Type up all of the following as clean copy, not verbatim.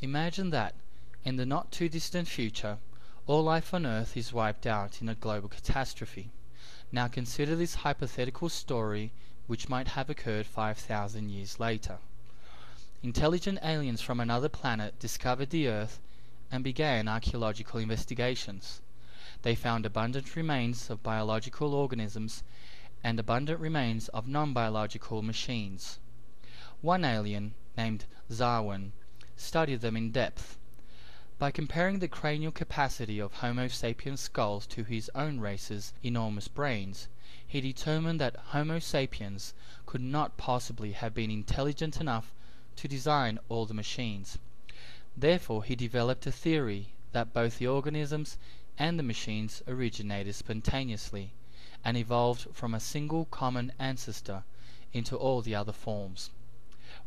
Imagine that, in the not too distant future, all life on Earth is wiped out in a global catastrophe. Now consider this hypothetical story which might have occurred 5,000 years later. Intelligent aliens from another planet discovered the Earth and began archaeological investigations. They found abundant remains of biological organisms and abundant remains of non-biological machines. One alien, named Zarwin, studied them in depth. By comparing the cranial capacity of Homo sapiens skulls to his own race's enormous brains, he determined that Homo sapiens could not possibly have been intelligent enough to design all the machines. Therefore, he developed a theory that both the organisms and the machines originated spontaneously and evolved from a single common ancestor into all the other forms.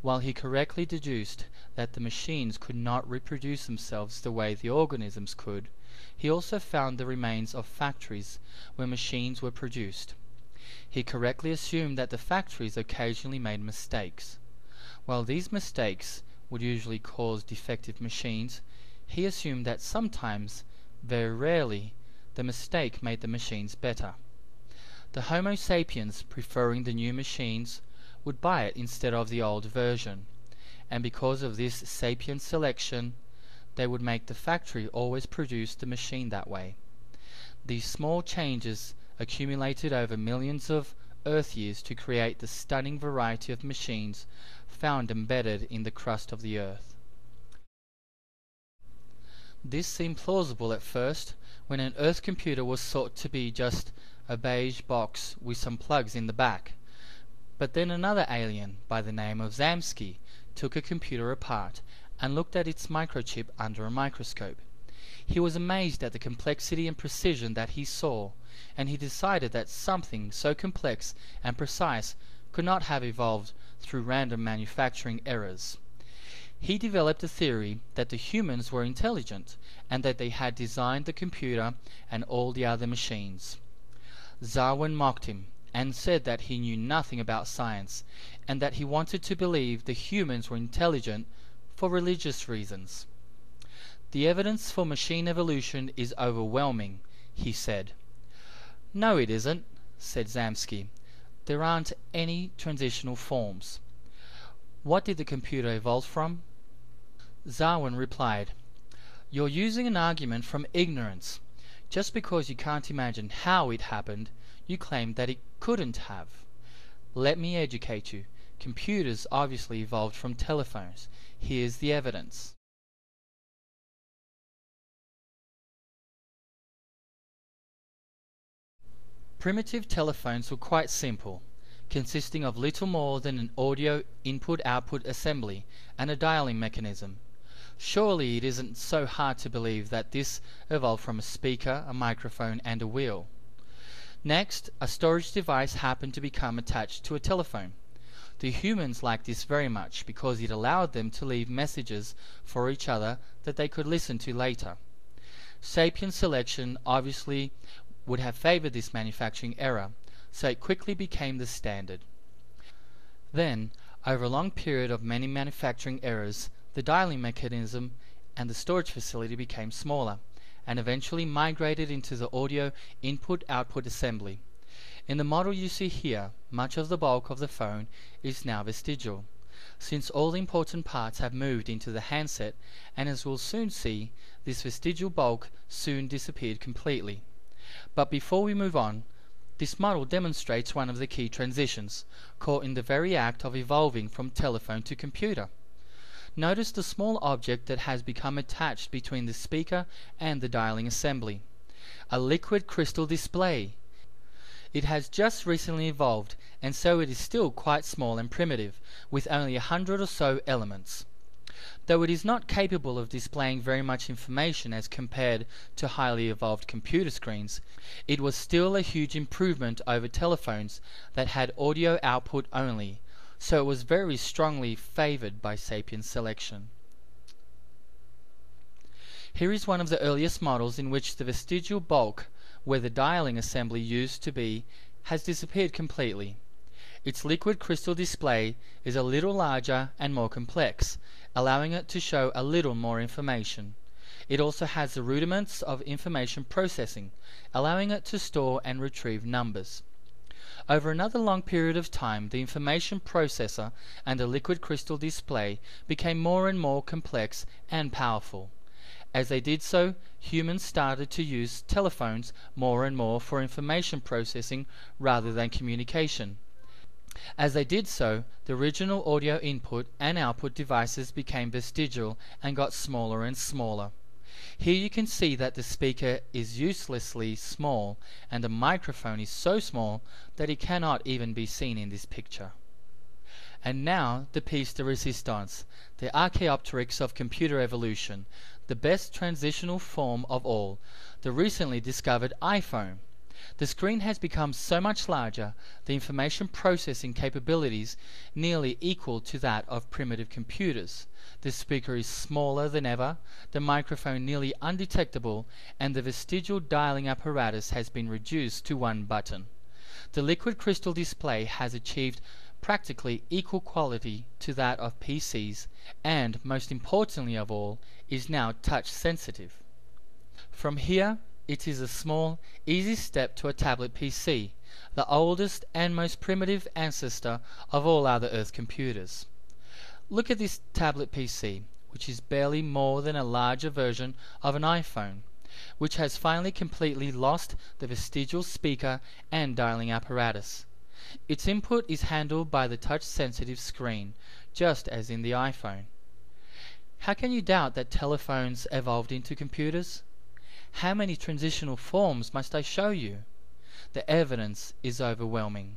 While he correctly deduced that the machines could not reproduce themselves the way the organisms could, he also found the remains of factories where machines were produced. He correctly assumed that the factories occasionally made mistakes. While these mistakes would usually cause defective machines, he assumed that sometimes, very rarely, the mistake made the machines better. The Homo sapiens, preferring the new machines, would buy it instead of the old version, and because of this sapient selection, they would make the factory always produce the machine that way. These small changes accumulated over millions of Earth years to create the stunning variety of machines found embedded in the crust of the Earth. This seemed plausible at first, when an Earth computer was thought to be just a beige box with some plugs in the back. But then another alien, by the name of Zamsky, took a computer apart and looked at its microchip under a microscope. He was amazed at the complexity and precision that he saw, and he decided that something so complex and precise could not have evolved through random manufacturing errors. He developed a theory that the humans were intelligent and that they had designed the computer and all the other machines. Zarwin mocked him and said that he knew nothing about science and that he wanted to believe the humans were intelligent for religious reasons. "The evidence for machine evolution is overwhelming," he said. "No, it isn't," said Zamsky. "There aren't any transitional forms. What did the computer evolve from?" Zarwin replied, "You're using an argument from ignorance. Just because you can't imagine how it happened, you claim that it couldn't have. Let me educate you. Computers obviously evolved from telephones. Here's the evidence." Primitive telephones were quite simple, consisting of little more than an audio input-output assembly and a dialing mechanism. Surely it isn't so hard to believe that this evolved from a speaker, a microphone, and a wheel. Next, a storage device happened to become attached to a telephone. The humans liked this very much because it allowed them to leave messages for each other that they could listen to later. Sapient selection obviously would have favored this manufacturing error, so it quickly became the standard. Then, over a long period of many manufacturing errors, the dialing mechanism and the storage facility became smaller, and eventually migrated into the audio input-output assembly. In the model you see here, much of the bulk of the phone is now vestigial, since all the important parts have moved into the handset, and as we'll soon see, this vestigial bulk soon disappeared completely. But before we move on, this model demonstrates one of the key transitions, caught in the very act of evolving from telephone to computer. Notice the small object that has become attached between the speaker and the dialing assembly. A liquid crystal display. It has just recently evolved, and so it is still quite small and primitive, with only 100 or so elements. Though it is not capable of displaying very much information as compared to highly evolved computer screens, it was still a huge improvement over telephones that had audio output only, so it was very strongly favored by sapient selection. Here is one of the earliest models in which the vestigial bulk, where the dialing assembly used to be, has disappeared completely. Its liquid crystal display is a little larger and more complex, allowing it to show a little more information. It also has the rudiments of information processing, allowing it to store and retrieve numbers. Over another long period of time, the information processor and the liquid crystal display became more and more complex and powerful. As they did so, humans started to use telephones more and more for information processing rather than communication. As they did so, the original audio input and output devices became vestigial and got smaller and smaller. Here you can see that the speaker is uselessly small and the microphone is so small that it cannot even be seen in this picture. And now the piece de resistance, the archaeopteryx of computer evolution, the best transitional form of all, the recently discovered iPhone. The screen has become so much larger, the information processing capabilities nearly equal to that of primitive computers. The speaker is smaller than ever, the microphone nearly undetectable, and the vestigial dialing apparatus has been reduced to one button. The liquid crystal display has achieved practically equal quality to that of PCs, and, most importantly of all, is now touch sensitive. From here, it is a small, easy step to a tablet PC, the oldest and most primitive ancestor of all other Earth computers. Look at this tablet PC, which is barely more than a larger version of an iPhone, which has finally completely lost the vestigial speaker and dialing apparatus. Its input is handled by the touch-sensitive screen, just as in the iPhone. How can you doubt that telephones evolved into computers? How many transitional forms must I show you? The evidence is overwhelming.